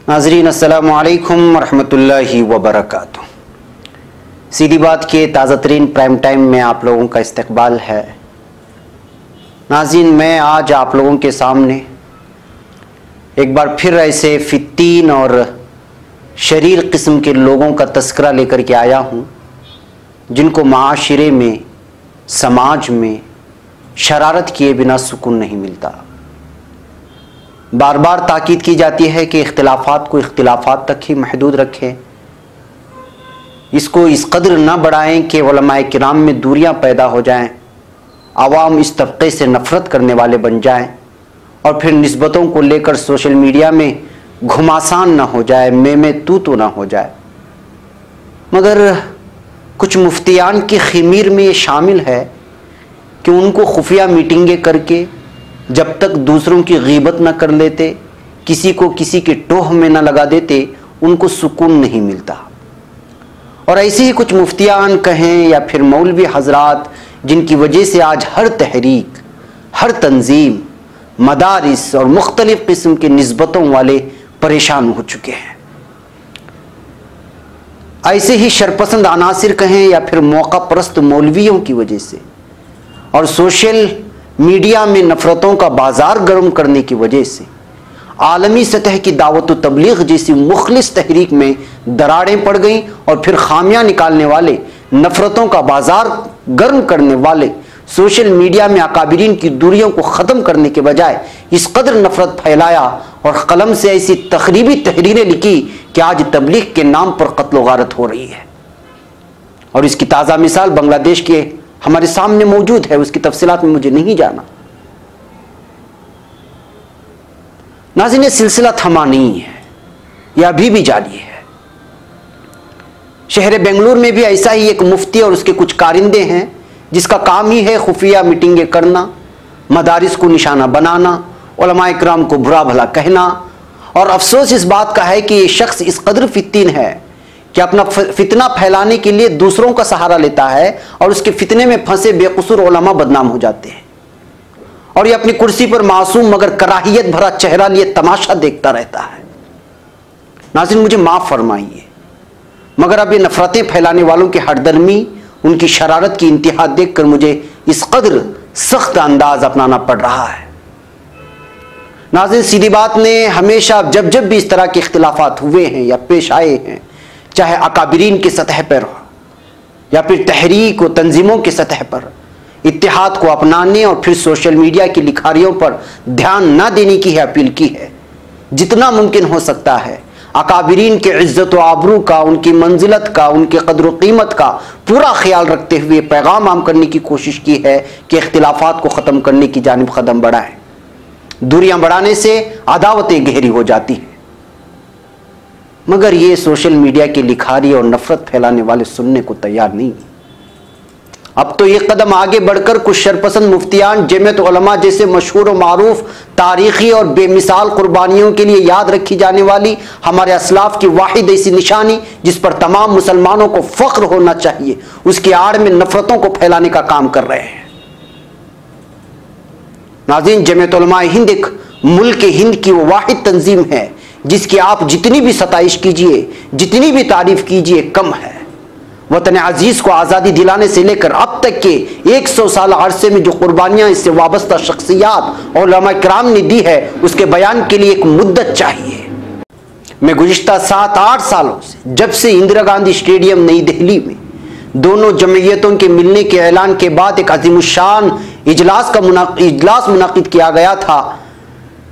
ناظرین السلام علیکم ورحمۃ اللہ وبرکاتہ۔ سیدھی بات کے تازہ ترین پرائم ٹائم میں آپ لوگوں کا استقبال ہے۔ ناظرین، میں آج آپ لوگوں کے سامنے ایک بار پھر ایسے فتین اور شریر قسم کے لوگوں کا تذکرہ لے کر کے آیا ہوں جن کو معاشرے میں، سماج میں شرارت کیے بنا سکون نہیں ملتا۔ بار بار تاکید کی جاتی ہے کہ اختلافات کو اختلافات تک ہی محدود رکھیں، اس کو اس قدر نہ بڑھائیں کہ علماء کرام میں دوریاں پیدا ہو جائیں، عوام اس طبقے سے نفرت کرنے والے بن جائیں اور پھر نسبتوں کو لے کر سوشل میڈیا میں گھماسان نہ ہو جائے، میں تو نہ ہو جائے۔ مگر کچھ مفتیان کی خمیر میں یہ شامل ہے کہ ان کو خفیہ میٹنگیں کر کے جب تک دوسروں کی غیبت نہ کر لیتے، کسی کو کسی کے ٹوہ میں نہ لگا دیتے، ان کو سکون نہیں ملتا۔ اور ایسے ہی کچھ مفتیان کہیں یا پھر مولوی حضرات جن کی وجہ سے آج ہر تحریک، ہر تنظیم، مدارس اور مختلف قسم کے نسبتوں والے پریشان ہو چکے ہیں۔ ایسے ہی شرپسند عناصر کہیں یا پھر موقع پرست مولویوں کی وجہ سے اور سوشل میڈیا میں نفرتوں کا بازار گرم کرنے کی وجہ سے عالمی سطح کی دعوت و تبلیغ جیسی مخلص تحریک میں دراڑیں پڑ گئیں اور پھر خامیاں نکالنے والے، نفرتوں کا بازار گرم کرنے والے سوشل میڈیا میں اکابرین کی دوریوں کو ختم کرنے کے بجائے اس قدر نفرت پھیلایا اور قلم سے ایسی تخریبی تحریریں لکھی کہ آج تبلیغ کے نام پر قتل و غارت ہو رہی ہے۔ اور اس کی تازہ مثال بنگلہ دیش کے ہمارے سامنے موجود ہے، اس کی تفصیلات میں مجھے نہیں جانا۔ ناظرین، یہ سلسلہ تھما نہیں ہے، یہ ابھی بھی جاری ہے۔ شہر بنگلور میں بھی ایسا ہی ایک مفتی اور اس کے کچھ کارندے ہیں جس کا کام ہی ہے خفیہ میٹنگیں کرنا، مدارس کو نشانہ بنانا، علماء کرام کو برا بھلا کہنا۔ اور افسوس اس بات کا ہے کہ یہ شخص اس قدر فتین ہے کہ اپنا فتنہ پھیلانے کے لیے دوسروں کا سہارا لیتا ہے اور اس کے فتنے میں پھنسے بے قصور علماء بدنام ہو جاتے ہیں، اور یہ اپنی کرسی پر معصوم مگر کراہیت بھرا چہرہ لیے تماشا دیکھتا رہتا ہے۔ ناظرین، مجھے معاف فرمائیے، مگر اب یہ نفرتیں پھیلانے والوں کی ہٹ درمی، ان کی شرارت کی انتہا دیکھ کر مجھے اس قدر سخت انداز اپنانا پڑ رہا ہے۔ ناظرین، سیدھی بات نے ہمیشہ جب بھی اس طرح کے اختلافات ہوئے ہیں یا پیش آئے ہیں، چاہے اکابرین کی سطح پر ہو یا پھر تحریک و تنظیموں کی سطح پر، اتحاد کو اپنانے اور پھر سوشل میڈیا کی لکھاریوں پر دھیان نہ دینے کی اپیل کی ہے۔ جتنا ممکن ہو سکتا ہے اکابرین کے عزت و آبرو کا، ان کی منزلت کا، ان کے قدر و قیمت کا پورا خیال رکھتے ہوئے پیغام عام کرنے کی کوشش کی ہے کہ اختلافات کو ختم کرنے کی جانب قدم بڑھائیں۔ دوریاں بڑھانے سے عداوتیں گہری ہو جاتی ہیں، مگر یہ سوشل میڈیا کی لکھاری اور نفرت پھیلانے والے سننے کو تیار نہیں۔ اب تو یہ قدم آگے بڑھ کر کچھ شرپسند مفتیان جمعیت علماء جیسے مشہور و معروف تاریخی اور بے مثال قربانیوں کے لیے یاد رکھی جانے والی ہمارے اسلاف کی واحد ایسی نشانی جس پر تمام مسلمانوں کو فخر ہونا چاہیے، اس کی آڑ میں نفرتوں کو پھیلانے کا کام کر رہے ہیں۔ ناظرین، جمعیت علماء ہند ایک ملک ہند کی وہ واحد تنظیم ہے جس کی آپ جتنی بھی ستائش کیجئے، جتنی بھی تعریف کیجئے کم ہے۔ وطن عزیز کو آزادی دلانے سے لے کر اب تک کے 100 سال عرصے میں جو قربانیاں اس سے وابستہ شخصیات اور علماء کرام نے دی ہے، اس کے بیان کے لیے ایک مدت چاہیے۔ میں گزشتہ 7-8 سالوں سے جب سے اندرا گاندھی اسٹیڈیم نئی دہلی میں دونوں جمعیتوں کے ملنے کے اعلان کے بعد ایک عظیم الشان اجلاس منعقد کیا گیا تھا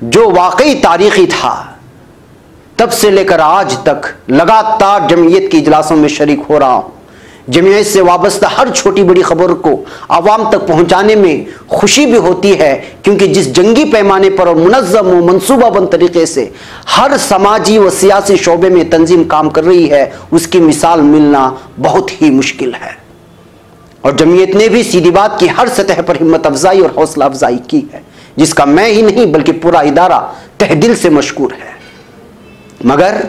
جو واقعی تاریخی تھا، تب سے لے کر آج تک لگاتار جمعیت کے اجلاسوں میں شریک ہو رہا ہوں۔ جمعیت سے وابستہ ہر چھوٹی بڑی خبر کو عوام تک پہنچانے میں خوشی بھی ہوتی ہے، کیونکہ جس جنگی پیمانے پر اور منظم و منصوبہ بند طریقے سے ہر سماجی و سیاسی شعبے میں تنظیم کام کر رہی ہے، اس کی مثال ملنا بہت ہی مشکل ہے۔ اور جمعیت نے بھی سیدھی بات کی ہر سطح پر ہمت افزائی اور حوصلہ افزائی کی ہے، جس کا میں ہی نہیں بلکہ پورا ادارہ تہ دل سے مشکور ہے۔ مگر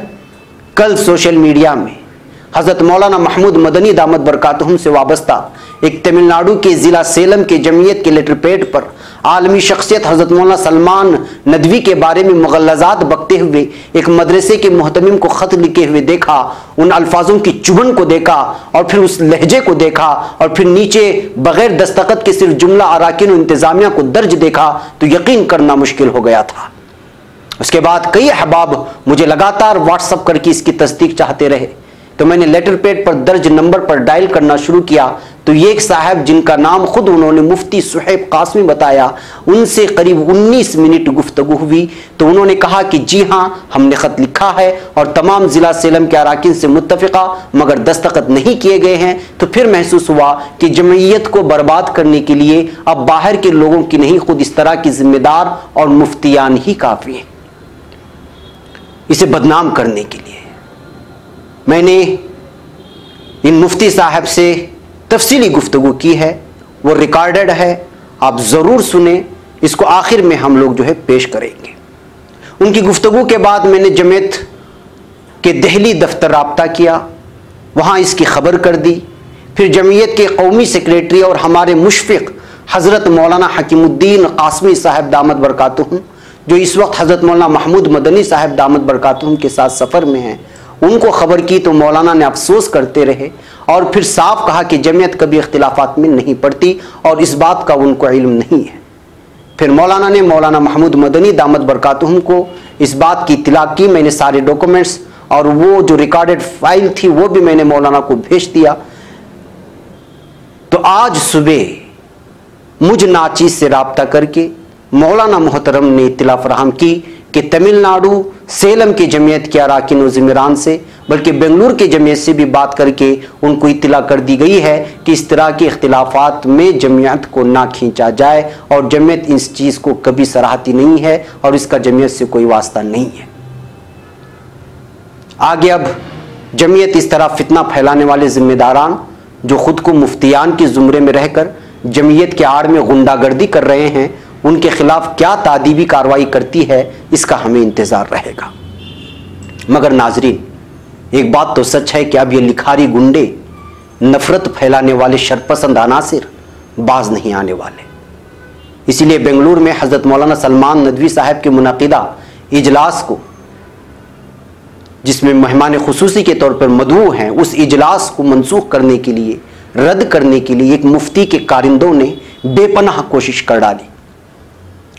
کل سوشل میڈیا میں حضرت مولانا محمود مدنی دامت برکاتہم سے وابستہ ایک تمل ناڈو کے ضلع سیلم کے جمعیت کے لیٹر پیڈ پر عالمی شخصیت حضرت مولانا سلمان ندوی کے بارے میں مغلظات بکتے ہوئے ایک مدرسے کے محتمم کو خط لکھے ہوئے دیکھا، ان الفاظوں کی چبھن کو دیکھا اور پھر اس لہجے کو دیکھا اور پھر نیچے بغیر دستخط کے صرف جملہ اراکین و انتظامیہ کو درج دیکھا تو یقین کرنا مشکل ہو گیا تھا۔ اس کے بعد کئی احباب مجھے لگاتار واٹس اپ کر کے اس کی تصدیق چاہتے رہے، تو میں نے لیٹر پیڈ پر درج نمبر پر ڈائل کرنا شروع کیا تو یہ ایک صاحب جن کا نام خود انہوں نے مفتی صہیب قاسمی بتایا، ان سے قریب 19 منٹ گفتگو ہوئی تو انہوں نے کہا کہ جی ہاں ہم نے خط لکھا ہے اور تمام ضلع سیلم کے اراکین سے متفقہ مگر دستخط نہیں کیے گئے ہیں۔ تو پھر محسوس ہوا کہ جمعیت کو برباد کرنے کے لیے اب باہر کے لوگوں کی نہیں، خود اس طرح کی ذمہ دار اور مفتیان ہی کافی ہیں اسے بدنام کرنے کے لیے۔ میں نے ان مفتی صاحب سے تفصیلی گفتگو کی ہے، وہ ریکارڈڈ ہے، آپ ضرور سنیں، اس کو آخر میں ہم لوگ جو ہے پیش کریں گے۔ ان کی گفتگو کے بعد میں نے جمعیت کے دہلی دفتر رابطہ کیا، وہاں اس کی خبر کر دی۔ پھر جمعیت کے قومی سیکریٹری اور ہمارے مشفق حضرت مولانا حکیم الدین قاسمی صاحب دامت برکاتہم، جو اس وقت حضرت مولانا محمود مدنی صاحب دامت برکاتہم کے ساتھ سفر میں ہیں، ان کو خبر کی تو مولانا نے افسوس کرتے رہے اور پھر صاف کہا کہ جمعیت کبھی اختلافات میں نہیں پڑتی اور اس بات کا ان کو علم نہیں ہے۔ پھر مولانا نے مولانا محمود مدنی دامت برکاتہم کو اس بات کی اطلاع کی، میں نے سارے ڈاکومنٹس اور وہ جو ریکارڈڈ فائل تھی وہ بھی میں نے مولانا کو بھیج دیا۔ تو آج صبح مجھ ناچیز سے رابطہ کر کے مولانا محترم نے اطلاع فراہم کی کہ تمل ناڈو سیلم کی جمعیت کے اراکین و ذمران سے بلکہ بنگلور کی جمعیت سے بھی بات کر کے ان کو اطلاع کر دی گئی ہے کہ اس طرح کے اختلافات میں جمعیت کو نہ کھینچا جائے اور جمعیت اس چیز کو کبھی سراہتی نہیں ہے اور اس کا جمعیت سے کوئی واسطہ نہیں ہے۔ آگے اب جمعیت اس طرح فتنہ پھیلانے والے ذمہ داران جو خود کو مفتیان کے زمرے میں رہ کر جمعیت کے آڑ میں غنڈہ گردی کر رہے ہیں، ان کے خلاف کیا تعدیبی کارروائی کرتی ہے اس کا ہمیں انتظار رہے گا۔ مگر ناظرین، ایک بات تو سچ ہے کہ اب یہ لکھاری گنڈے، نفرت پھیلانے والے شرپسند عناصر باز نہیں آنے والے۔ اسی لیے بنگلور میں حضرت مولانا سلمان ندوی صاحب کے منعقدہ اجلاس کو، جس میں مہمان خصوصی کے طور پر مدعو ہیں، اس اجلاس کو منسوخ کرنے کے لیے، رد کرنے کے لیے ایک مفتی کے کارندوں نے بے پناہ کوشش کر ڈالی،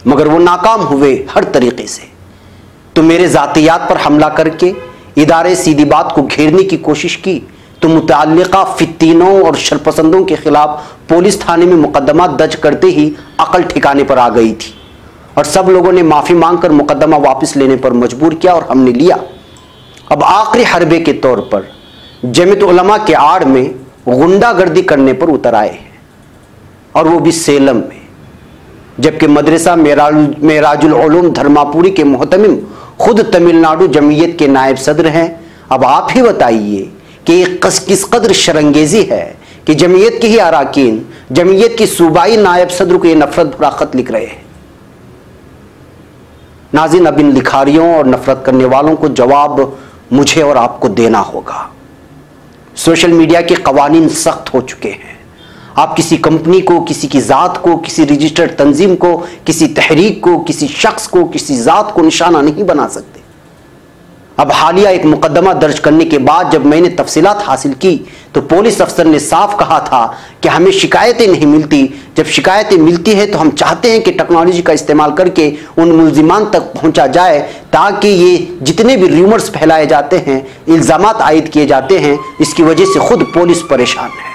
مگر وہ ناکام ہوئے ہر طریقے سے۔ تو میرے ذاتیات پر حملہ کر کے ادارے سیدھی بات کو گھیرنے کی کوشش کی تو متعلقہ فتینوں اور شرپسندوں کے خلاف پولیس تھانے میں مقدمات درج کرتے ہی عقل ٹھکانے پر آ گئی تھی اور سب لوگوں نے معافی مانگ کر مقدمہ واپس لینے پر مجبور کیا اور ہم نے لیا۔ اب آخری حربے کے طور پر جمعیت علماء کے آڑ میں غنڈہ گردی کرنے پر اتر آئے ہیں، اور وہ بھی سیلم میں، جبکہ مدرسہ معراج العلوم دھرماپوری کے محتمم خود تمل ناڈو جمعیت کے نائب صدر ہیں۔ اب آپ ہی بتائیے کہ یہ کس قدر شرنگیزی ہے کہ جمعیت کے ہی اراکین جمعیت کی صوبائی نائب صدر کو یہ نفرت بھرا خط لکھ رہے ہیں۔ ناظرین، اب ان لکھاریوں اور نفرت کرنے والوں کو جواب مجھے اور آپ کو دینا ہوگا۔ سوشل میڈیا کے قوانین سخت ہو چکے ہیں۔ آپ کسی کمپنی کو، کسی کی ذات کو، کسی رجسٹرڈ تنظیم کو، کسی تحریک کو، کسی شخص کو، کسی ذات کو نشانہ نہیں بنا سکتے۔ اب حالیہ ایک مقدمہ درج کرنے کے بعد جب میں نے تفصیلات حاصل کی تو پولیس افسر نے صاف کہا تھا کہ ہمیں شکایتیں نہیں ملتی، جب شکایتیں ملتی ہے تو ہم چاہتے ہیں کہ ٹیکنالوجی کا استعمال کر کے ان ملزمان تک پہنچا جائے تاکہ یہ جتنے بھی ریومرز پھیلائے جاتے ہیں، الزامات عائد کیے جاتے ہیں، اس کی وجہ سے خود پولیس پریشان ہے۔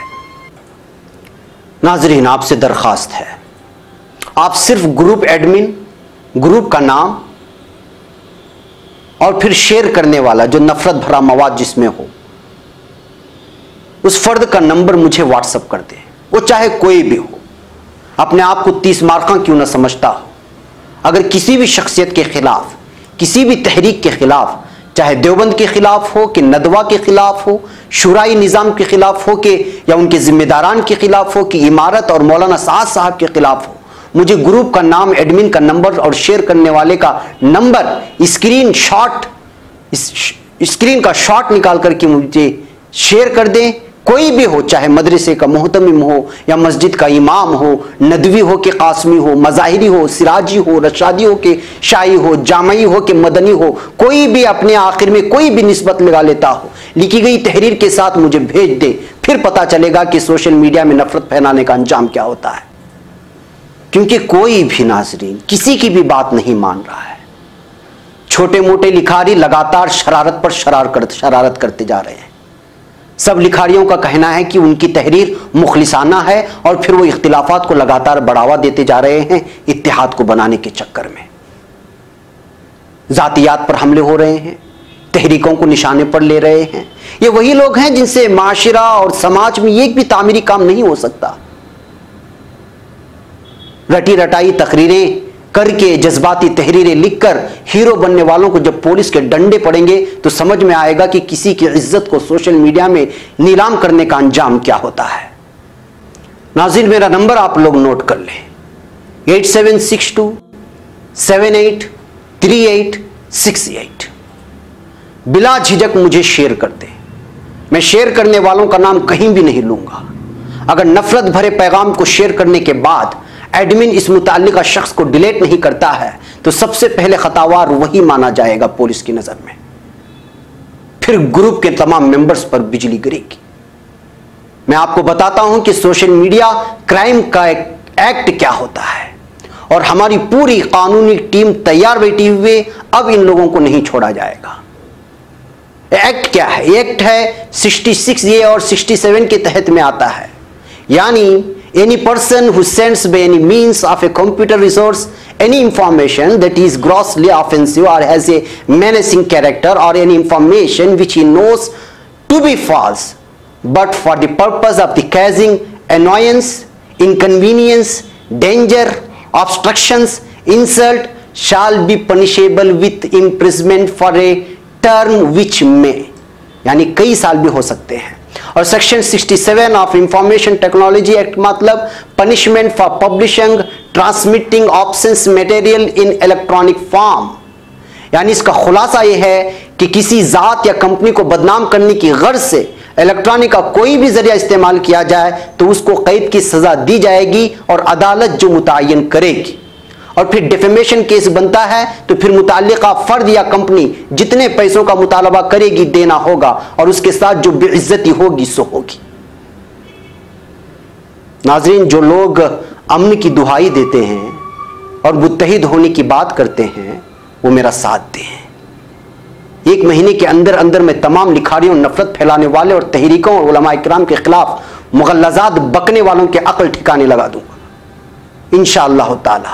ناظرین، آپ سے درخواست ہے، آپ صرف گروپ ایڈمن، گروپ کا نام اور پھر شیئر کرنے والا جو نفرت بھرا مواد جس میں ہو، اس فرد کا نمبر مجھے واٹس اپ کر دیں، وہ چاہے کوئی بھی ہو، اپنے آپ کو 30 مارکاں کیوں نہ سمجھتا ہو۔ اگر کسی بھی شخصیت کے خلاف، کسی بھی تحریک کے خلاف، چاہے دیوبند کے خلاف ہو کہ ندوہ کے خلاف ہو، شورائی نظام کے خلاف ہو کہ یا ان کے ذمہ داران کے خلاف ہو کہ امارت اور مولانا سعد صاحب کے خلاف ہو، مجھے گروپ کا نام، ایڈمن کا نمبر اور شیئر کرنے والے کا نمبر اسکرین کا شاٹ نکال کر کے مجھے شیئر کر دیں۔ کوئی بھی ہو، چاہے مدرسے کا محتمم ہو یا مسجد کا امام ہو، ندوی ہو کہ قاسمی ہو، مظاہری ہو، سراجی ہو، رشادی ہو کہ شاعی ہو، جامعی ہو کہ مدنی ہو، کوئی بھی اپنے آخر میں کوئی بھی نسبت لگا لیتا ہو، لکھی گئی تحریر کے ساتھ مجھے بھیج دے، پھر پتا چلے گا کہ سوشل میڈیا میں نفرت پھیلانے کا انجام کیا ہوتا ہے۔ کیونکہ کوئی بھی ناظرین کسی کی بھی بات نہیں مان رہا ہے۔ چھوٹے موٹے لکھاری لگاتار شرارت پر شرارت کرتے جا رہے ہیں۔ سب لکھاریوں کا کہنا ہے کہ ان کی تحریر مخلصانہ ہے، اور پھر وہ اختلافات کو لگاتار بڑھاوا دیتے جا رہے ہیں اتحاد کو بنانے کے چکر میں۔ ذاتیات پر حملے ہو رہے ہیں، تحریکوں کو نشانے پر لے رہے ہیں۔ یہ وہی لوگ ہیں جن سے معاشرہ اور سماج میں ایک بھی تعمیری کام نہیں ہو سکتا۔ رٹی رٹائی تقریریں کر کے، جذباتی تحریریں لکھ کر ہیرو بننے والوں کو جب پولیس کے ڈنڈے پڑیں گے تو سمجھ میں آئے گا کہ کسی کی عزت کو سوشل میڈیا میں نیلام کرنے کا انجام کیا ہوتا ہے۔ ناظرین، میرا نمبر آپ لوگ نوٹ کر لیں، 8762783868۔ بلا جھجک مجھے شیئر کر دیں، میں شیئر کرنے والوں کا نام کہیں بھی نہیں لوں گا۔ اگر نفرت بھرے پیغام کو شیئر کرنے کے بعد ایڈمن اس متعلقہ شخص کو ڈیلیٹ نہیں کرتا ہے تو سب سے پہلے خطاوار وہی مانا جائے گا پولیس کی نظر میں، پھر گروپ کے تمام ممبرز پر بجلی گرے گی۔ میں آپ کو بتاتا ہوں کہ سوشل میڈیا کرائم کا ایکٹ کیا ہوتا ہے، اور ہماری پوری قانونی ٹیم تیار بیٹھی ہوئے اب ان لوگوں کو نہیں چھوڑا جائے گا۔ ایکٹ کیا ہے؟ ایکٹ ہے 66 اور 67 کے تحت میں آتا ہے، یعنی any person who sends by any means of a computer resource any information that is grossly offensive or has a menacing character, or any information which he knows to be false but for the purpose of the causing annoyance, inconvenience, danger, obstructions, insult, shall be punishable with imprisonment for a term which may، یعنی کئی سال بھی ہو سکتے ہیں۔ اور section 67 of information technology act مطلب punishment for publishing transmitting obscene material in electronic form, یعنی اس کا خلاصہ یہ ہے کہ کسی ذات یا کمپنی کو بدنام کرنے کی غرض سے الیکٹرانک کا کوئی بھی ذریعہ استعمال کیا جائے تو اس کو قید کی سزا دی جائے گی، اور عدالت جو متعین کرے گی۔ اور پھر ڈیفیمیشن کیس بنتا ہے تو پھر متعلقہ فرد یا کمپنی جتنے پیسوں کا مطالبہ کرے گی دینا ہوگا، اور اس کے ساتھ جو بے عزتی ہوگی سو ہوگی۔ ناظرین، جو لوگ امن کی دہائی دیتے ہیں اور متحد ہونے کی بات کرتے ہیں وہ میرا ساتھ دیں۔ 1 مہینے کے اندر اندر میں تمام لکھاریوں، نفرت پھیلانے والے اور تحریکوں اور علماء اکرام کے خلاف مغلظات بکنے والوں کے عقل ٹھکانے لگا دوں گا انشاءاللہ تعالی۔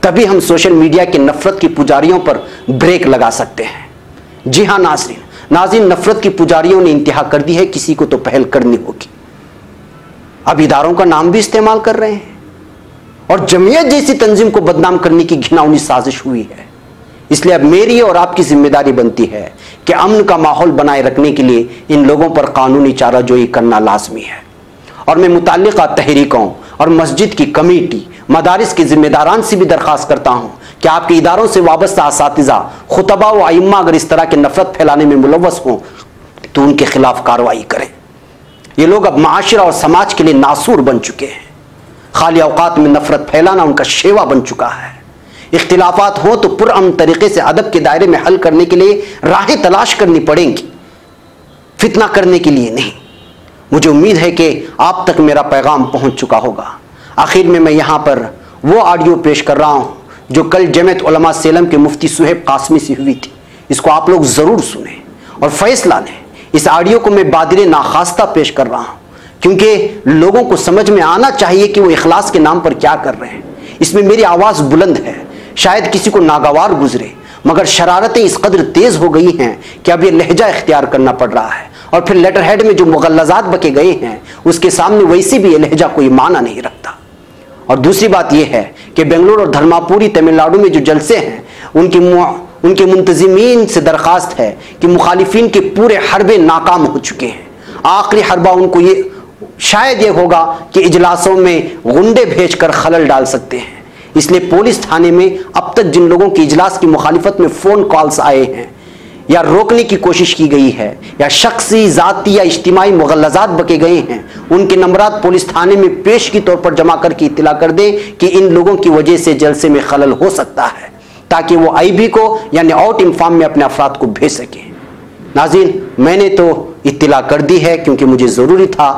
تبھی ہم سوشل میڈیا کے نفرت کی پجاریوں پر بریک لگا سکتے ہیں۔ جی ہاں ناظرین، نفرت کی پجاریوں نے انتہا کر دی ہے، کسی کو تو پہل کرنی ہوگی۔ اب اداروں کا نام بھی استعمال کر رہے ہیں، اور جمعیت جیسی تنظیم کو بدنام کرنے کی گھناؤنی سازش ہوئی ہے۔ اس لیے اب میری اور آپ کی ذمہ داری بنتی ہے کہ امن کا ماحول بنائے رکھنے کے لیے ان لوگوں پر قانونی چارہ جوئی کرنا لازمی ہے۔ اور میں متعلقہ تحریکوں اور مسجد کی کمیٹی، مدارس کے ذمہ داران سے بھی درخواست کرتا ہوں کہ آپ کے اداروں سے وابستہ اساتذہ، خطبہ و ائمہ اگر اس طرح کے نفرت پھیلانے میں ملوث ہوں تو ان کے خلاف کارروائی کریں۔ یہ لوگ اب معاشرہ اور سماج کے لیے ناسور بن چکے ہیں۔ خالی اوقات میں نفرت پھیلانا ان کا شیوا بن چکا ہے۔ اختلافات ہوں تو پرامن طریقے سے ادب کے دائرے میں حل کرنے کے لیے راہیں تلاش کرنی پڑیں گی، فتنہ کرنے کے لیے نہیں۔ مجھے امید ہے کہ آپ تک میرا پیغام پہنچ چکا ہوگا۔ آخر میں یہاں پر وہ آڈیو پیش کر رہا ہوں جو کل جمعیت علماء سیلم کے مفتی صہیب قاسمی سے ہوئی تھی۔ اس کو آپ لوگ ضرور سنیں اور فیصلہ لیں۔ اس آڈیو کو میں بادر ناخواستہ پیش کر رہا ہوں کیونکہ لوگوں کو سمجھ میں آنا چاہیے کہ وہ اخلاص کے نام پر کیا کر رہے ہیں۔ اس میں میری آواز بلند ہے، شاید کسی کو ناگوار گزرے، مگر شرارتیں اس قدر تیز ہو گئی ہیں کہ اب یہ لہجہ اختیار کرنا پڑ رہا ہے، اور پھر لیٹر ہیڈ میں جو مغلظات بکے گئے ہیں اس کے سامنے ویسے بھی یہ لہجہ کوئی معنی نہیں رکھتا۔ اور دوسری بات یہ ہے کہ بنگلور اور دھرماپوری تمل ناڈو میں جو جلسے ہیں ان کے منتظمین سے درخواست ہے کہ مخالفین کے پورے حربے ناکام ہو چکے ہیں۔ آخری حربہ ان کو یہ شاید یہ ہوگا کہ اجلاسوں میں غنڈے بھیج کر خلل ڈال سکتے ہیں۔ اس لیے پولیس تھانے میں اب تک جن لوگوں کی اجلاس کی مخالفت میں فون کالز آئے ہیں یا روکنے کی کوشش کی گئی ہے یا شخصی ذاتی یا اجتماعی مغلظات بکے گئے ہیں، ان کے نمبرات پولیس تھانے میں پیش کی طور پر جمع کر کے اطلاع کر دیں کہ ان لوگوں کی وجہ سے جلسے میں خلل ہو سکتا ہے، تاکہ وہ آئی بی کو یعنی آؤٹ انفارم میں اپنے افراد کو بھیج سکیں۔ ناظرین، میں نے تو اطلاع کر دی ہے کیونکہ مجھے ضروری تھا،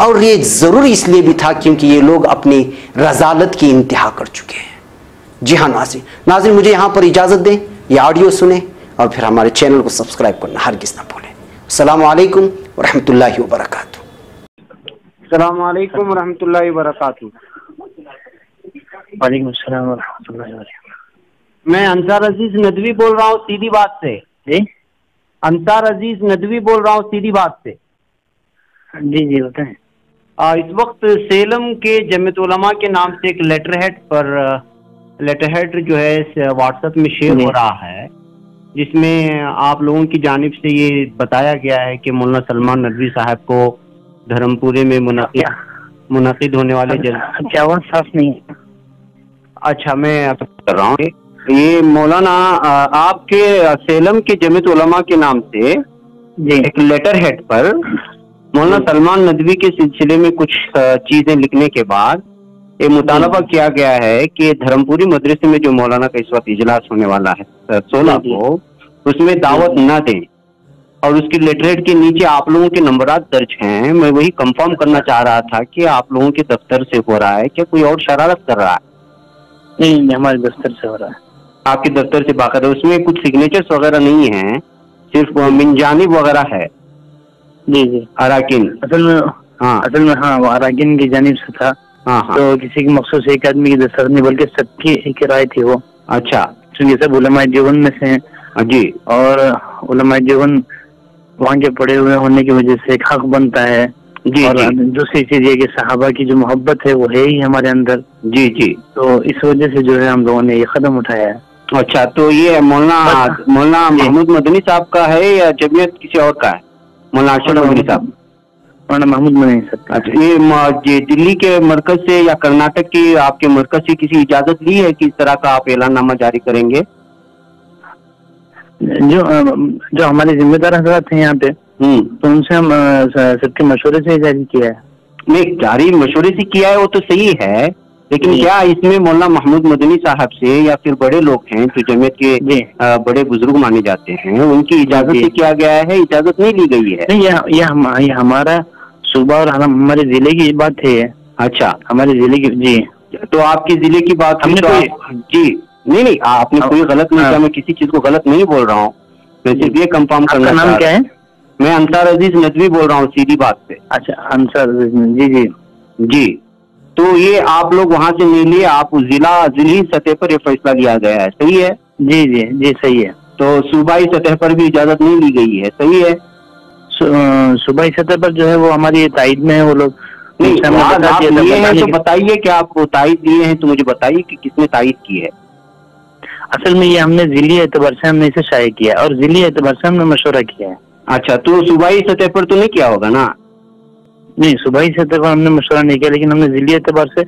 اور یہ ضروری اس لیے بھی تھا کیونکہ یہ لوگ اپنی رذالت کی انتہا کر چکے ہیں۔ جی ہاں ناظرین مجھے یہاں پر اجازت دیں، یہ آڈیو سنیں اور پھر ہمارے چینل کو سبسکرائب کرنا ہرگز نہ بھولیں۔ السلام علیکم ورحمۃ اللہ وبرکاتہ۔ السلام علیکم ورحمۃ اللہ وبرکاتہ۔ وعلیکم السلام ورحمۃ اللہ وبرکاتہ۔ میں انصار عزیز ندوی بول رہا ہوں سیدھی بات سے۔ جی انصار عزیز ندوی بول رہا ہوں سیدھی بات سے۔ جی جی بتائیں۔ اس وقت سیلم کے جمعیت علماء کے نام سے ایک لیٹر ہیڈ جو ہے واٹس ایپ میں شیئر ہو رہا ہے، جس میں آپ لوگوں کی جانب سے یہ بتایا گیا ہے کہ مولانا سلمان ندوی صاحب کو دھرم پورے میں منعقد ہونے والے جلسے آواز صاف نہیں ہے۔ اچھا میں کر رہا ہوں، یہ مولانا آپ کے سیلم کے جمعیت علماء کے نام سے ایک لیٹر ہیڈ پر مولانا سلمان ندوی کے سلسلے میں کچھ چیزیں لکھنے کے بعد یہ مطالبہ کیا گیا ہے کہ دھرم پوری مدرسے میں جو مولانا کا اس وقت اجلاس ہونے والا ہے 16 کو، اس میں دعوت نہ دیں، اور اس کی لیٹر ہیڈ کے نیچے آپ لوگوں کے نمبرات درج ہیں۔ میں وہی کنفرم کرنا چاہ رہا تھا کہ آپ لوگوں کے دفتر سے ہو رہا ہے کہ کوئی اور شرارت کر رہا ہے؟ نہیں، ہمارے دفتر سے ہو رہا ہے۔ آپ کے دفتر سے باقاعدہ اس میں کچھ سگنیچرز وغیرہ نہیں ہیں، صرف من جانب وغیرہ ہے؟ جی جی اراکین اصل میں ہاں وہ اراکین کی جانب سے تھا، تو کسی کی مخصوص ایک آدمی کی دستخط نہیں بلکہ سب کی ایک رائے تھی وہ۔ اچھا، چونکہ سب علماء دیوبند میں سے ہیں جی، اور علماء دیوبند وہاں کے پڑے ہوئے ہونے کی وجہ سے ایک حق بنتا ہے، اور دوسری چیز یہ کہ صحابہ کی جو محبت ہے وہ ہے ہی ہمارے اندر۔ جی جی، تو اس وجہ سے جو ہے ہم لوگوں نے یہ قدم اٹھایا ہے۔ اچھا، تو یہ مولانا محمود مدنی صاحب کا ہے یا جمعیت کسی اور کا ہے؟ مولانا ارشد مدنی صاحب، مولانا محمود مدنی صاحب۔ اچھا، یہ دلی کے مرکز سے یا کرناٹک کی آپ کے مرکز سے کسی اجازت لی ہے کہ اس طرح کا آپ اعلان نامہ جاری کریں گے؟ جو ہمارے ذمہ دار حضرات ہیں یہاں پہ، تو ان سے ہم سب کے مشورے سے جاری کیا ہے۔ نہیں، جاری مشورے سے کیا ہے وہ تو صحیح ہے، لیکن کیا اس میں مولانا محمود مدنی صاحب سے یا پھر بڑے لوگ ہیں جو جمعیت کے بڑے بزرگ مانے جاتے ہیں، ان کی اجازت سے کیا گیا ہے؟ اجازت نہیں لی گئی ہے؟ نہیں، یہ ہمارا صوبہ اور ہمارے ضلع کی بات ہے۔ اچھا، ہمارے ضلع کی، جی، تو آپ کے ضلع کی بات جی، نہیں آپ نے کوئی غلط نہیں کیا، میں کسی چیز کو غلط نہیں بول رہا ہوں، میں صرف یہ کنفرم کرنا چاہ رہا ہوں۔ نام کیا ہے؟ میں انصار عزیز ندوی بول رہا ہوں سیدھی بات سے۔ اچھا، انصار عزیز، جی جی جی، تو یہ آپ لوگ وہاں سے نہیں لیے، آپ ضلعی سطح پر یہ فیصلہ لیا گیا ہے، صحیح ہے؟ جی جی جی صحیح ہے۔ تو صوبائی سطح پر بھی اجازت نہیں لی گئی ہے، صحیح ہے؟ صوبائی سطح پر جو ہے وہ ہماری تائید میں ہے، وہ لوگ تو بتائیے کہ آپ تائید لیے ہیں، تو مجھے بتائیے کہ کس نے تائید کی ہے؟ اصل میں یہ ہم نے ضلعی اعتبار سے ہم نے اسے شائع کیا اور ضلعی اعتبار سے ہم نے مشورہ کیا ہے۔ اچھا، تو صوبائی سطح پر تو نہیں کیا ہوگا نا؟ نہیں، صوبائی سطح پر ہم نے مشورہ نہیں کیا، لیکن ہم نے ضلعی اعتبار سے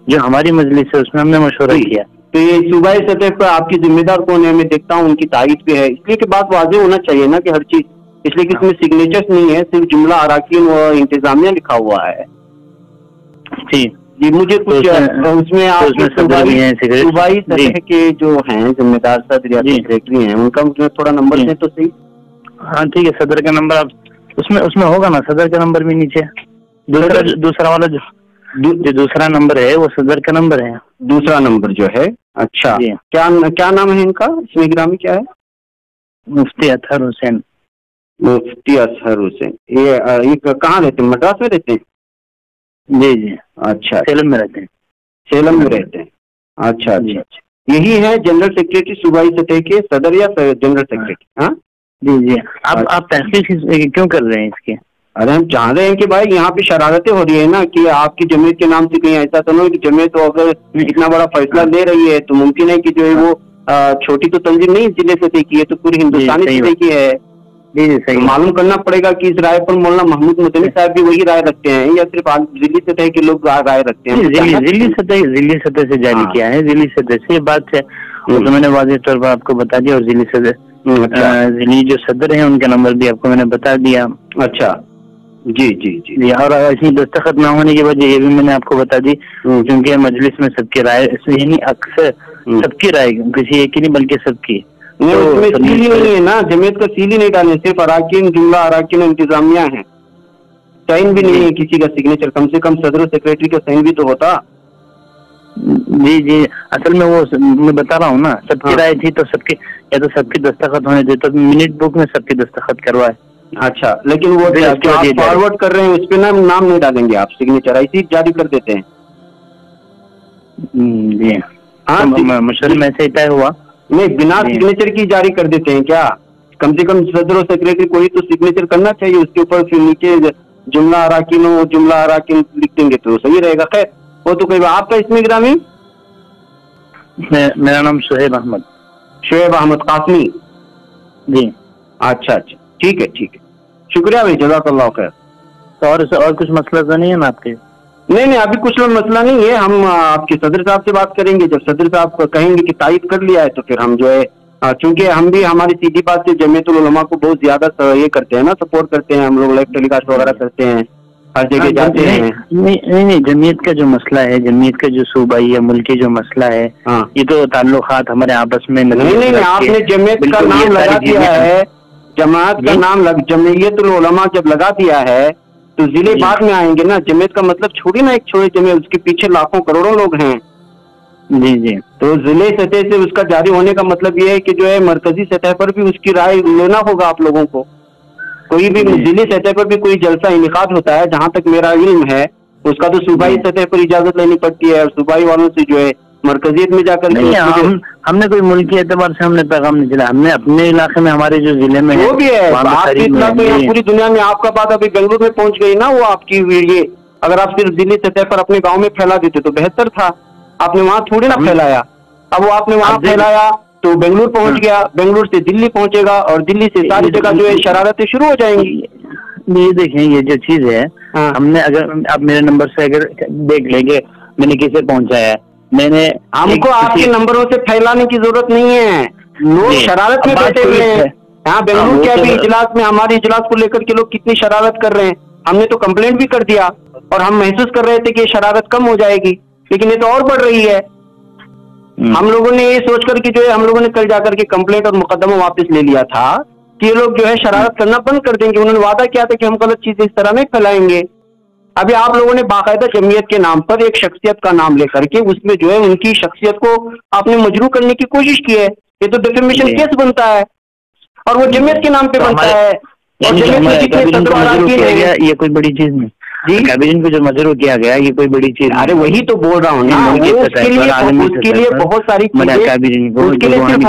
جو ہماری مجلس ہے اس میں ہم نے مشورہ کیا۔ تو یہ صوبائی سطح پر آپ کی ذمہ دار کون ہے؟ میں دیکھتا ہوں ان کی تائید پہ ہے، اس لیے کہ بات واضح ہونا چاہیے نا کہ ہر چیز، اس لیے کہ اس میں سگنیچرز نہیں ہے، صرف جملہ اراکین و انتظامیہ لکھا ہوا ہے۔ جی جی، مجھے کچھ اس میں آپ کے صوبائی سطح کے جو ہیں ذمہ دار صدر یا سیکرٹری ہیں، ان کا مجھے تھوڑا نمبر دیں تو صحیح۔ ہاں ٹھیک ہے، صدر کا نمبر آپ اس میں ہوگا نا، صدر کا نمبر بھی نیچے، دوسرا والا جو دوسرا نمبر ہے وہ صدر کا نمبر ہے، دوسرا نمبر جو ہے۔ اچھا، کیا نام ہے ان کا؟ اس میں گرامی کیا ہے؟ مفتی اطہر حسین۔ مفتی اطہر حسین، یہ کہاں رہتے ہیں؟ مدراس میں رہتے ہیں؟ جی جی، اچھا، سیلم میں رہتے ہیں۔ سیلم میں رہتے ہیں، اچھا اچھا، یہی ہے جنرل سیکریٹری صوبائی سطح کے صدر یا جنرل سیکریٹری؟ ہاں جی جی، آپ تحقیق کیوں کر رہے ہیں اس کی؟ ارے ہم چاہ رہے ہیں کہ بھائی یہاں پہ شرارتیں ہو رہی ہے نا، کہ آپ کی جمعیت کے نام سے کہیں ایسا تو نہیں کہ جمعیت تو اگر اتنا بڑا فیصلہ لے رہی ہے تو ممکن ہے کہ جو ہے وہ چھوٹی تو تنظیم نہیں ضلع سطح کی ہے، تو پوری ہندوستانی سطح کی ہے۔ جی جی صحیح، معلوم کرنا پڑے گا کہ اس رائے پر مولانا محمود مدنی صاحب بھی وہی رائے رکھتے ہیں یا صرف ضلعی سطح کے لوگ رائے رکھتے ہیں؟ ضلعی سطح سے جاری کیا ہے، ضلعی سطح سے یہ بات ہے، تو میں نے واضح طور پر آپ کو بتا دیا، اور ضلعی ضلعی جو صدر ہیں ان کا نمبر بھی آپ کو میں نے بتا دیا. اچھا جی جی جی. اور ایسی دستخط نہ ہونے کی وجہ یہ بھی میں نے آپ کو بتا دی کیونکہ مجلس میں سب کی رائے یعنی اکثر سب کی رائے کسی ایک کی نہیں بلکہ سب کی. اس میں سیل ہی نہیں ہے نا, جمعیت کا سیل ہی نہیں ڈالے, صرف اراکین جملہ اراکین انتظامیہ ہیں, سائن بھی نہیں ہے کسی کا سگنیچر, کم سے کم صدر و سیکریٹری کا سائن بھی تو ہوتا. جی جی اصل میں وہ میں بتا رہا ہوں نا سب کی رائے تھی تو سب کی یا تو سب کی دستخط ہونے تھے تو منٹ بک میں سب کی دستخط کروائے. اچھا لیکن وہ فارورڈ کر رہے ہیں اس پہ نا نام نہیں ڈالیں گے آپ, سگنیچر ایسی جاری کر دیتے ہیں. جی ہاں مشورے میں سے طے ہوا نہیں, بنا سگنیچر کی جاری کر دیتے ہیں کیا؟ کم سے کم صدر و سیکریٹری کوئی تو سگنیچر کرنا چاہیے, اس کے اوپر پھر نیچے جملہ اراکین ہو جملہ اراکین لکھ دیں گے تو صحیح رہے گا. خیر وہ تو کوئی آپ کا اس میں گرامی. میرا نام شعیب احمد. شعیب احمد قاسمی. جی اچھا اچھا ٹھیک ہے ٹھیک ہے, شکریہ بھائی, جزاک اللہ خیر. اور کچھ مسئلہ تو نہیں ہے نا آپ کے؟ نہیں ابھی کچھ مسئلہ نہیں ہے, ہم آپ کے صدر صاحب سے بات کریں گے. جب صدر صاحب کہیں گے کہ تائید کر لیا ہے تو پھر ہم جو ہے چونکہ ہم بھی ہماری سیدھی بات سے جمعیت العلماء کو بہت زیادہ یہ کرتے ہیں نا, سپورٹ کرتے ہیں ہم لوگ, لائیو ٹیلی کاسٹ وغیرہ کرتے ہیں, ہر جگہ جاتے ہیں. نہیں جمعیت کا جو مسئلہ ہے, جمعیت کا جو صوبائی یا ملکی جو مسئلہ ہے یہ تو تعلقات ہمارے آپس میں نہیں آپ نے جمعیت کا نام لگا دیا ہے, جماعت کا نام جمعیت العلماء جب لگا دیا ہے تو ضلع بعد میں آئیں گے نا. جمعیت کا مطلب چھوڑی نا ایک چھوڑے جمعیت, اس کے پیچھے لاکھوں کروڑوں لوگ ہیں. جی جی تو ضلع سطح سے اس کا جاری ہونے کا مطلب یہ ہے کہ جو ہے مرکزی سطح پر بھی اس کی رائے لینا ہوگا آپ لوگوں کو. کوئی بھی ضلعی سطح پر بھی کوئی جلسہ انعقاد ہوتا ہے, جہاں تک میرا علم ہے اس کا تو صوبائی سطح پر اجازت لینی پڑتی ہے, اور صوبائی والوں سے جو ہے مرکزیت میں جا کر ہم نے کوئی ملکی اعتبار سے ہم نے پیغام نہیں چلا, ہم نے اپنے علاقے میں ہمارے جو ضلع میں وہ بھی ہے. آپ کی اطلاع تو یہاں پوری دنیا میں, آپ کا بات ابھی بنگلور میں پہنچ گئی نا, وہ آپ کی یہ اگر آپ صرف ضلعی سطح پر اپنے گاؤں میں پھیلا دیتے تو بہتر تھا. آپ نے وہاں تھوڑی نا پھیلایا, اب وہ آپ نے وہاں پھیلایا تو بنگلور پہنچ گیا, بنگلور سے دلی پہنچے گا, اور دلی سے ساری جگہ جو ہے شرارتیں شروع ہو جائیں گی. یہ دیکھیں یہ جو چیز ہے ہم نے, اگر آپ میرے نمبر سے اگر دیکھ لیں گے میں نے کسے پہنچایا ہے, میں نے ہم کو آپ کے نمبروں سے پھیلانے کی ضرورت نہیں ہے. لوگ شرارت میں بیٹھے ہوئے ہیں. ہاں بنگلور کے ابھی اجلاس میں ہمارے اجلاس کو لے کر کے لوگ کتنی شرارت کر رہے ہیں. ہم نے تو کمپلینٹ بھی کر دیا اور ہم محسوس کر رہے تھے کہ یہ شرارت کم ہو جائے گی, لیکن یہ تو اور بڑھ رہی ہے. ہم لوگوں نے یہ سوچ کر کہ جو ہے ہم لوگوں نے کل جا کر کے کمپلینٹ اور مقدمہ واپس لے لیا تھا کہ یہ لوگ جو ہے شرارت کرنا بند کر دیں گے. انہوں نے وعدہ کیا تھا کہ ہم غلط چیزیں اس طرح نہیں پھیلائیں گے. ابھی آپ لوگوں نے باقاعدہ جمعیت کے نام پر ایک شخصیت کا نام لے کر کے اس میں جو ہے ان کی شخصیت کو آپ نے مجروح کرنے کی کوشش کی ہے. یہ تو ڈیفیمیشن کیس بنتا ہے, اور وہ جمعیت کے نام پہ بنتا ہے. یہ کوئی بڑی چیز نہیں جی, کابینہ کو جو مجروح کیا گیا یہ کوئی بڑی چیز. ارے وہی تو بول رہا ہوں نا, اس کے لیے بہت ساری چیزیں, اس کے لیے صرف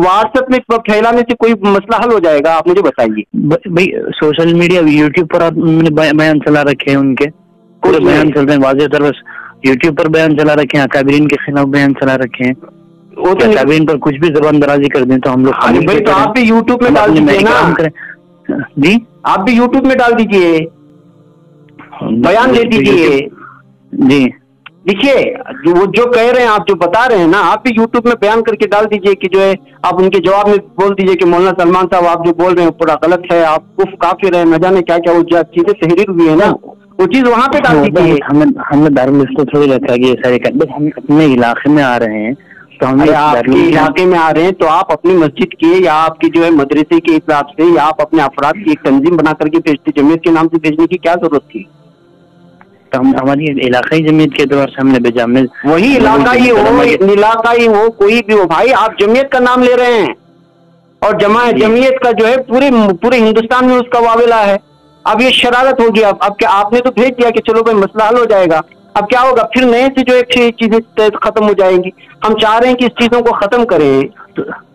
واٹس ایپ میں پھیلانے سے کوئی مسئلہ حل ہو جائے گا؟ آپ مجھے بتائیے. بھائی سوشل میڈیا یوٹیوب پر بیان چلا رکھے ہیں, ان کے پورے بیان چل رہے ہیں واضح طور پر, یوٹیوب پر بیان چلا رکھے ہیں, اکابرین کے خلاف بیان چلا رکھے ہیں. اکابرین پر کچھ بھی زبان درازی کر دیں تو ہم لوگ بھائی تو آپ بھی یوٹیوب میں ڈال دیجیے نا. جی آپ بھی یوٹیوب میں ڈال دیجیے, بیان دے دیجیے. جی دیکھیے وہ جو کہہ رہے ہیں, آپ جو بتا رہے ہیں نا, آپ بھی یوٹیوب میں بیان کر کے ڈال دیجیے کہ جو ہے آپ ان کے جواب میں بول دیجیے کہ مولانا سلمان صاحب آپ جو بول رہے ہیں پورا غلط ہے, آپ کف کافر ہے, نہ جانے کیا کیا وہ چیزیں تحریر ہوئی ہے نا, وہ چیز وہاں پہ ڈال دیجیے. ہم نے دارالعلوم تھوڑی لگتا ہے کہ یہ سارے ہم اپنے علاقے میں آ رہے ہیں تو ہم آپ کے علاقے میں آ رہے ہیں تو آپ اپنی مسجد کے یا آپ کی جو ہے مدرسے کے حساب سے یا آپ اپنے افراد کی ایک تنظیم بنا کر کے بھیجتے, جمعیت کے نام سے بھیجنے کی کیا ضرورت تھی؟ ہماری علاقائی جمعیت کے اعتبار سے ہم نے بھیجا. وہی علاقائی ہو کوئی بھی ہو بھائی, آپ جمعیت کا نام لے رہے ہیں اور جمعیت کا جو ہے پورے ہندوستان میں اس کا واویلا ہے. اب یہ شرارت ہوگی. اب کیا آپ نے تو بھیج دیا کہ چلو بھائی مسئلہ حل ہو جائے گا, اب کیا ہوگا پھر نئے سے جو ایک چیزیں ختم ہو جائیں گی. ہم چاہ رہے ہیں کہ اس چیزوں کو ختم کریں.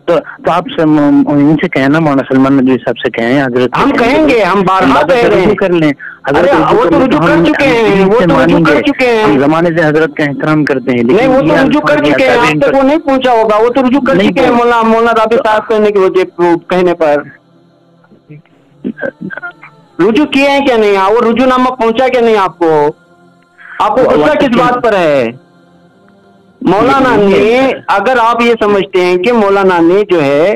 تو آپ سے ان سے کہیں نا, مولانا سلمان ندوی صاحب سے کہیں, حضرت ہم کہیں گے, ہم بارہا کہہ رہے ہیں کر لیں. وہ تو رجوع کر چکے ہیں, وہ تو رجوع کر چکے ہیں. ہم زمانے سے حضرت کا احترام کرتے ہیں, نہیں وہ تو رجوع کر چکے ہیں, آپ تک وہ نہیں پہنچا ہوگا. وہ تو رجوع کر چکے ہیں مولانا رابع صاحب کرنے کی وجہ کہنے پر. رجوع کیے ہیں کیا نہیں, وہ رجوع نامہ پہنچا کیا نہیں آپ کو غصہ کس بات پر ہے؟ مولانا نے, اگر آپ یہ سمجھتے ہیں کہ مولانا نے جو ہے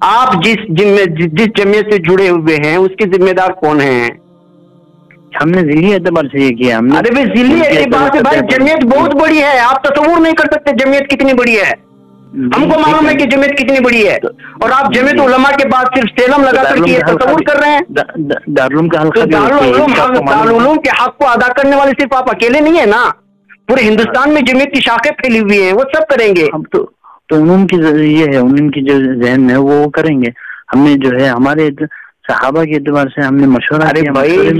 آپ جس جمعیت سے جڑے ہوئے ہیں اس کے ذمہ دار کون ہیں؟ ہم نے ذیلی اعتبار سے یہ کیا. ارے بھائی ذیلی اعتبار سے بھائی جمعیت بہت بڑی ہے, آپ تصور نہیں کر سکتے جمعیت کتنی بڑی ہے. ہم کو معلوم ہے کہ جمعیت کتنی بڑی ہے, اور آپ جمعیت علماء کے بعد صرف سیلم لگا کر کے یہ تصور کر رہے ہیں. دارالعلوم کا حلقہ, دارالعلوم کے حق کو ادا کرنے والے صرف آپ اکیلے نہیں ہیں نا, پورے ہندوستان میں جمعیت کی شاخیں پھیلی ہوئی ہیں, وہ سب کریں گے. تو انہوں کی یہ ہے, ان کی جو ذہن ہے وہ کریں گے. ہم نے جو ہے ہمارے صحابہ کے اعتبار سے ہم نے مشورہ کیا.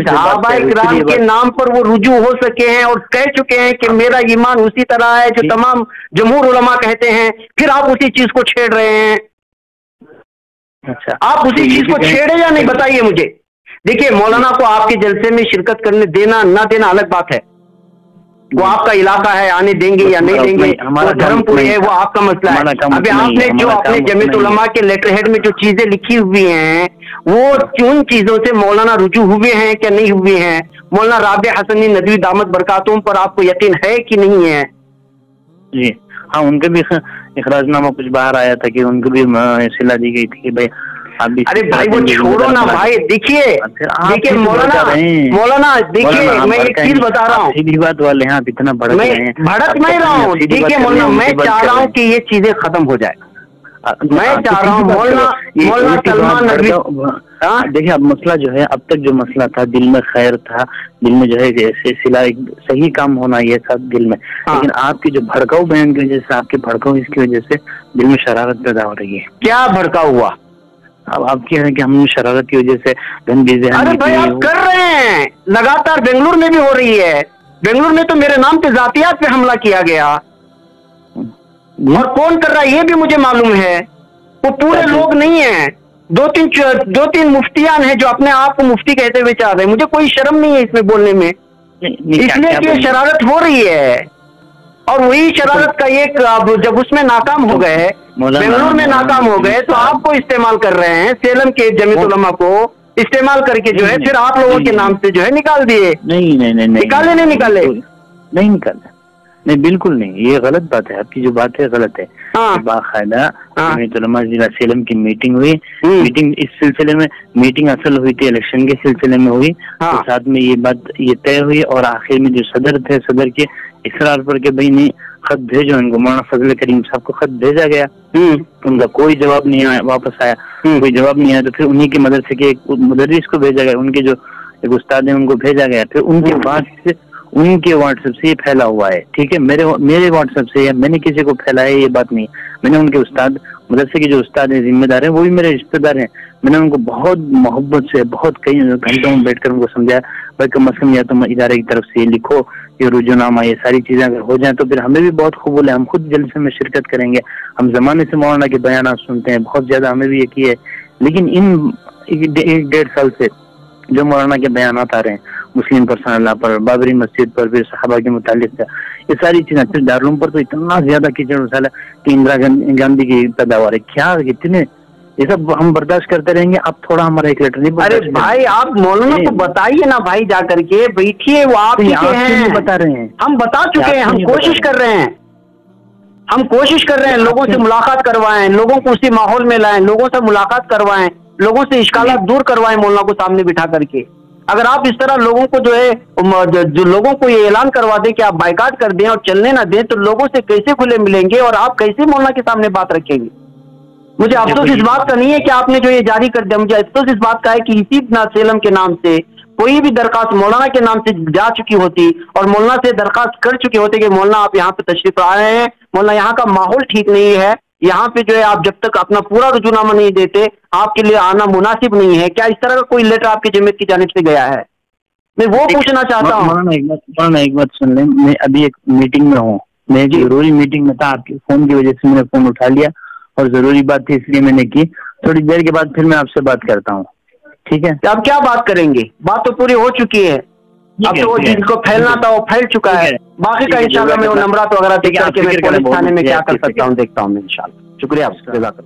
صحابہ کرام کے نام پر وہ رجوع ہو سکے ہیں اور کہہ چکے ہیں کہ میرا ایمان اسی طرح ہے جو تمام جمہور علماء کہتے ہیں, پھر آپ اسی چیز کو چھیڑ رہے ہیں. اچھا, آپ اسی چیز کو چھیڑے یا نہیں بتائیے مجھے. دیکھیے مولانا کو آپ کے جلسے میں شرکت کرنے دینا نہ دینا الگ بات ہے, وہ آپ کا علاقہ ہے, آنے دیں گے یا نہیں دیں گے, ہمارا دھرم پوری ہے, وہ آپ کا مسئلہ ہے. ابھی آپ نے جو اپنے جمعیت علماء کے لیٹر ہیڈ میں جو چیزیں لکھی ہوئی ہیں وہ ان چیزوں سے مولانا رجوع ہوئے ہیں کہ نہیں ہوئے ہیں؟ مولانا رابع حسنی ندوی دامت برکاتہم پر آپ کو یقین ہے کہ نہیں ہے؟ جی ہاں, ان کے بھی اخراج نامہ کچھ باہر آیا تھا کہ ان کو بھی صلاح دی گئی تھی کہ بھائی آپ بھی. ارے بھائی وہ چھوڑو نا بھائی. دیکھیے مولانا دیکھیے میں ایک چیز بتا رہا ہوں, سیدھی بات والے ہیں, آپ اتنا بھڑک نہیں رہا ہوں. دیکھیے مولانا میں چاہ رہا ہوں کہ یہ چیزیں ختم ہو جائے. میں چاہ رہا ہوں مولانا سلمان ندوی. دیکھیں اب مسئلہ جو ہے, اب تک جو مسئلہ تھا دل میں خیر تھا, دل میں جو ہے صحیح کام ہونا یہ تھا دل میں, لیکن آپ کی جو بھڑکاؤ بیان کی وجہ سے, آپ کے بھڑکاؤ اس کی وجہ سے دل میں شرارت پیدا ہو رہی ہے. کیا بھڑکاؤ ہوا؟ اب آپ کہہ رہے ہیں کہ ہم شرارت کی وجہ سے گندی ذہن. ارے بھائی آپ کر رہے ہیں لگاتار, بنگلور میں بھی ہو رہی ہے. بنگلور میں تو میرے نام پہ ذاتیات پہ حملہ کیا گیا, اور کون کر رہا ہے یہ بھی مجھے معلوم ہے. وہ پورے لوگ نہیں ہیں, دو تین مفتیان ہیں جو اپنے آپ کو مفتی کہتے ہوئے چاہ رہے ہیں. مجھے کوئی شرم نہیں ہے اس میں بولنے میں, اس لیے کہ یہ شرارت ہو رہی ہے. اور وہی شرارت کا ایک جب اس میں ناکام ہو گئے, بنگلور میں ناکام ہو گئے, تو آپ کو استعمال کر رہے ہیں, سیلم کے جمعیت علماء کو استعمال کر کے جو ہے پھر آپ لوگوں کے نام سے جو ہے نکال دیے. نہیں نکالے نہیں نکالے, نہیں بالکل نہیں, یہ غلط بات ہے. آپ کی جو بات ہے غلط ہے. باقاعدہ جمعیت علماء ضلع سیلم کی میٹنگ ہوئی. میٹنگ اس سلسلے میں میٹنگ اصل ہوئی تھی الیکشن کے سلسلے میں ہوئی, ساتھ میں یہ بات یہ طے ہوئی, اور آخر میں جو صدر تھے, صدر کے اصرار پر کہ بھائی نہیں خط بھیجو ان کو, مولانا فضل کریم صاحب کو خط بھیجا گیا. ان کا کوئی جواب نہیں آیا, واپس آیا کوئی جواب نہیں آیا. تو پھر انہی کے مدرسے کے ایک مدرس کو بھیجا گیا, ان کے جو ایک استاد ہیں ان کو بھیجا گیا. پھر ان کے بعد سے ان کے واٹس ایپ سے یہ پھیلا ہوا ہے. ٹھیک ہے, میرے واٹس ایپ سے میں نے کسی کو پھیلایا یہ بات نہیں. میں نے ان کے استاد مدرسے کے جو استاد ہیں ذمہ دار ہیں وہ بھی میرے رشتے دار ہیں. میں نے ان کو بہت محبت سے بہت کئی گھنٹوں میں بیٹھ کر ان کو سمجھایا بھائی کم از کم یا تم ادارے کی طرف سے یہ لکھو, یہ رجوع نامہ, یہ ساری چیزیں اگر ہو جائیں تو پھر ہمیں بھی بہت قبول ہے, ہم خود جلسے میں شرکت کریں گے. ہم زمانے سے مولانا کے بیانات سنتے ہیں, بہت زیادہ ہمیں بھی یقین ہے. لیکن ان 1.5 سال سے جو مولانا کے بیانات آ رہے ہیں مسلم پرسن اللہ پر, بابری مسجد پر, پھر صحابہ کے متعلق یہ ساری چیزیں, پھر دارالعلوم پر تو اتنا زیادہ کیچڑ مسئلہ کہ اندرا گاندھی کی پیداوار ہے, کیا کتنے یہ سب ہم برداشت کرتے رہیں گے. اب تھوڑا ہمارا ایک لیٹر نہیں. ارے بھائی آپ مولانا کو بتائیے نا بھائی, جا کر کے بیٹھیے, وہ آپ بتا رہے ہیں, ہم بتا چکے ہیں, ہم کوشش کر رہے ہیں, لوگوں سے ملاقات کروائیں, لوگوں کو اسی ماحول میں لائیں, لوگوں سے ملاقات کروائیں, لوگوں سے اشکالات دور کروائیں مولانا کو سامنے بٹھا کر کے. اگر آپ اس طرح لوگوں کو جو ہے جو لوگوں کو یہ اعلان کروا دیں کہ آپ بائیکاٹ کر دیں اور چلنے نہ دیں, تو لوگوں سے کیسے کھلے ملیں گے اور آپ کیسے مولانا کے سامنے بات رکھیں گے؟ مجھے افسوس اس بات کا نہیں ہے کہ آپ نے جو یہ جاری کر دیا, مجھے افسوس اس بات کا ہے کہ اسی سیلم کے نام سے کوئی بھی درخواست مولانا کے نام سے جا چکی ہوتی اور مولانا سے درخواست کر چکے ہوتے کہ مولانا آپ یہاں پہ تشریف آ رہے ہیں, مولانا یہاں کا ماحول ٹھیک نہیں ہے, یہاں پہ جو ہے آپ جب تک اپنا پورا رجوع نامہ نہیں دیتے آپ کے لیے آنا مناسب نہیں ہے. کیا اس طرح کا کوئی لیٹر آپ کی جمعیت کی جانب سے گیا ہے؟ میں وہ پوچھنا چاہتا ہوں. مولانا ایک بات سن لیں, میں ابھی ایک میٹنگ میں ہوں, میں ایک ضروری میٹنگ میں تھا, آپ کے فون کی وجہ سے میں نے فون اٹھا لیا اور ضروری بات تھی اس لیے میں نے کی. تھوڑی دیر کے بعد پھر میں آپ سے بات کرتا ہوں, ٹھیک ہے؟ آپ کیا بات کریں گے؟ بات تو پوری ہو چکی ہے, اب تو وہ جن کو پھیلنا تھا وہ پھیل چکا ہے. باقی کا انشاءاللہ میں وہ نمبرات وغیرہ دیکھ کر کے میں پولیس تھانے میں کیا کر سکتا ہوں دیکھتا ہوں انشاءاللہ. شکریہ آپ کا.